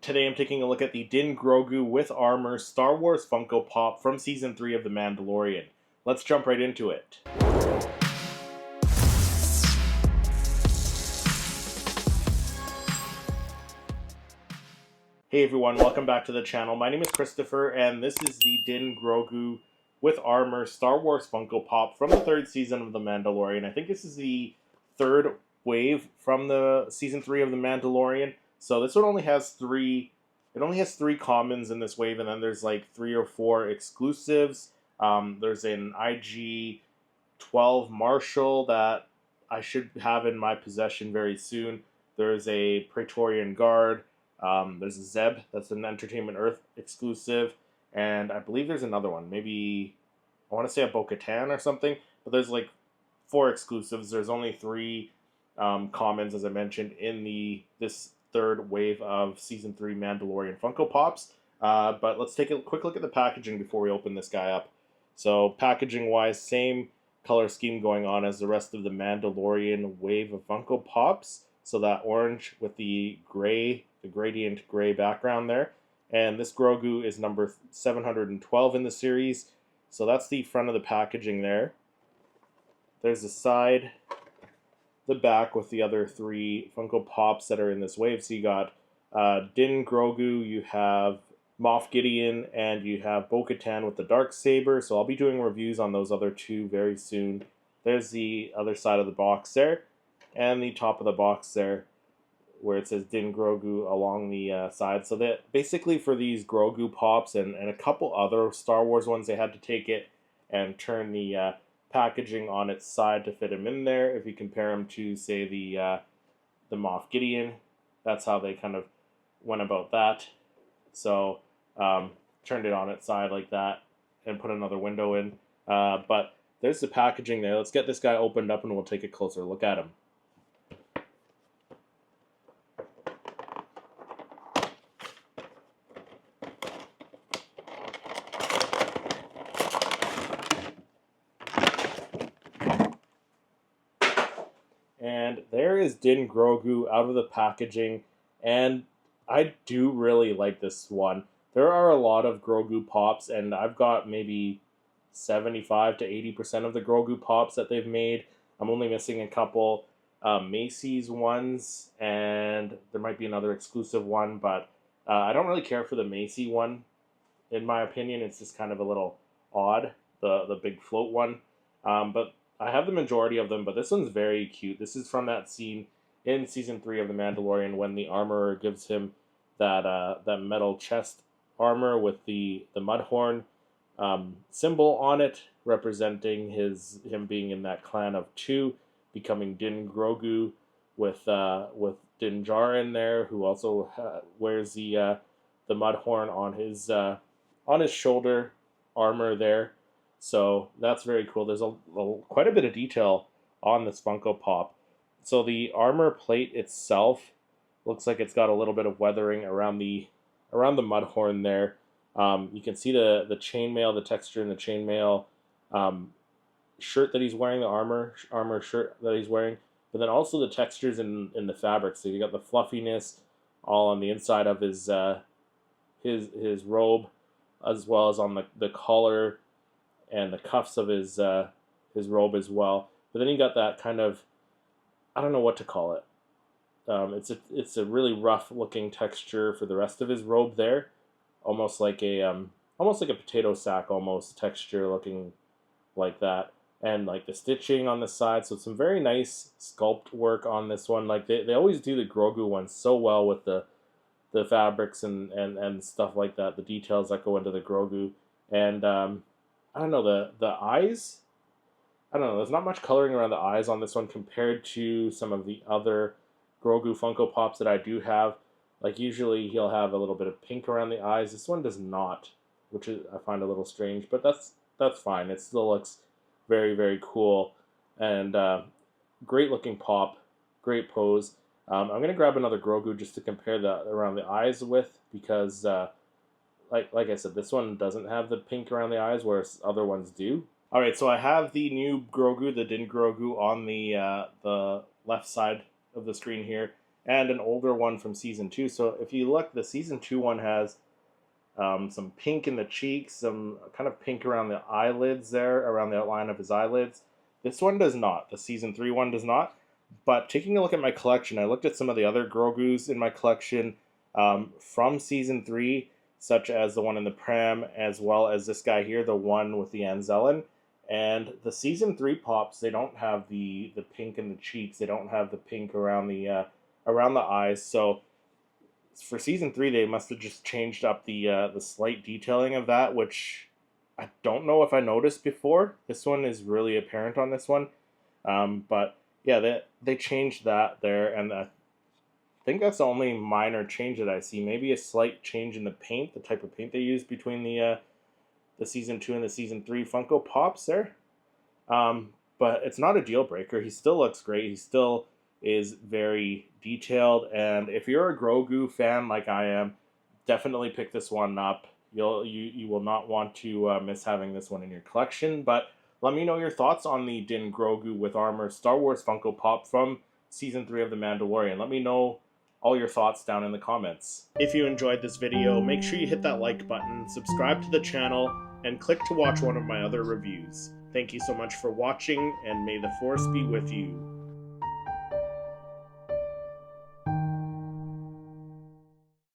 Today I'm taking a look at the Din Grogu with armor Star Wars Funko Pop from Season 3 of The Mandalorian. Let's jump right into it. Hey everyone, welcome back to the channel. My name is Christopher, and this is the Din Grogu with armor Star Wars Funko Pop from the third season of The Mandalorian. I think this is the third wave from the Season 3 of The Mandalorian. So this one only has three commons in this wave, and then there's like 3 or 4 exclusives. There's an IG-12 Marshal that I should have in my possession very soon. There's a Praetorian Guard. There's a Zeb, that's an Entertainment Earth exclusive, and I believe there's another one. Maybe, I want to say a Bo-Katan or something, but there's like 4 exclusives. There's only 3 commons, as I mentioned, in this third wave of Season 3 Mandalorian Funko Pops. But let's take a quick look at the packaging before we open this guy up. So packaging-wise, same color scheme going on as the rest of the Mandalorian wave of Funko Pops. So that orange with the gray, the gradient gray background there. And this Grogu is number 712 in the series. So that's the front of the packaging there. There's the side, the back with the other 3 Funko Pops that are in this wave. So you got Din Grogu, you have Moff Gideon, and you have Bo-Katan with the Darksaber. So I'll be doing reviews on those other 2 very soon. There's the other side of the box there, and the top of the box there, where it says Din Grogu along the side. So that basically for these Grogu Pops and a couple other Star Wars ones, they had to take it and turn the packaging on its side to fit him in there. If you compare him to, say, the Moff Gideon, that's how they kind of went about that. So turned it on its side like that and put another window in. But there's the packaging there. Let's get this guy opened up and we'll take a closer look at him. And there is Din Grogu out of the packaging, and I do really like this one. There are a lot of Grogu Pops, and I've got maybe 75 to 80% of the Grogu Pops that they've made. I'm only missing a couple Macy's ones, and there might be another exclusive one, but I don't really care for the Macy one, in my opinion. It's just kind of a little odd, the big float one. But I have the majority of them, but this one's very cute. This is from that scene in Season 3 of The Mandalorian when the armorer gives him that metal chest armor with the Mudhorn symbol on it, representing him being in that clan of 2, becoming Din Grogu with Din Djarin there, who also wears the Mudhorn on his shoulder armor there. So that's very cool. There's quite a bit of detail on this Funko Pop. So the armor plate itself looks like it's got a little bit of weathering around the Mudhorn there. You can see the chainmail, the texture in the chainmail shirt that he's wearing, the armor shirt that he's wearing, but then also the textures in the fabric. So you got the fluffiness all on the inside of his robe, as well as on the collar and the cuffs of his robe as well. But then you got that kind of, I don't know what to call it. It's a really rough looking texture for the rest of his robe there, almost like a potato sack almost texture looking like that, and like the stitching on the side. So some very nice sculpt work on this one. Like they always do the Grogu ones so well with the fabrics and stuff like that, the details that go into the Grogu. And I don't know, the eyes, I don't know, there's not much coloring around the eyes on this one compared to some of the other Grogu Funko Pops that I do have. Like usually he'll have a little bit of pink around the eyes. This one does not, which I find a little strange, but that's fine. It still looks very, very cool, and great looking pop, great pose. I'm going to grab another Grogu just to compare around the eyes with, because like I said, this one doesn't have the pink around the eyes, whereas other ones do. Alright, so I have the new Grogu, the Din Grogu, on the left side of the screen here. and an older one from Season 2. So if you look, the Season 2 one has some pink in the cheeks, some kind of pink around the eyelids there, around the outline of his eyelids. This one does not. The Season 3 one does not. But taking a look at my collection, I looked at some of the other Grogus in my collection from Season 3, such as the one in the pram, as well as this guy here, the one with the Anzellan. And the Season 3 pops, they don't have the pink in the cheeks. They don't have the pink around the eyes. So for Season 3, they must have just changed up the slight detailing of that, which I don't know if I noticed before. This one is really apparent on this one. But yeah, they changed that there, and I think that's the only minor change that I see. Maybe a slight change in the paint, the type of paint they use between the Season 2 and the Season 3 Funko Pops there. But it's not a deal breaker. He still looks great. He still is very detailed, and if you're a Grogu fan like I am, definitely pick this one up. You will not want to miss having this one in your collection. But let me know your thoughts on the Din Grogu with armor Star Wars Funko Pop from Season 3 of The Mandalorian. Let me know all your thoughts down in the comments. If you enjoyed this video, make sure you hit that like button, subscribe to the channel, and click to watch one of my other reviews. Thank you so much for watching, and may the Force be with you.